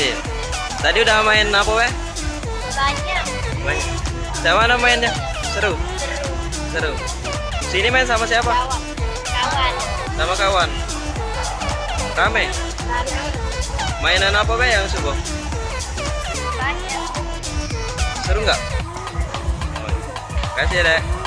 Sip. Tadi udah main apa weh? Banyak. Main. Sama mana mainnya? Seru. Seru. Sini main sama siapa? Kawan. Sama kawan. Rame. Mainan apa weh yang suka? Banyak. Seru nggak? Kasih ya, Dek.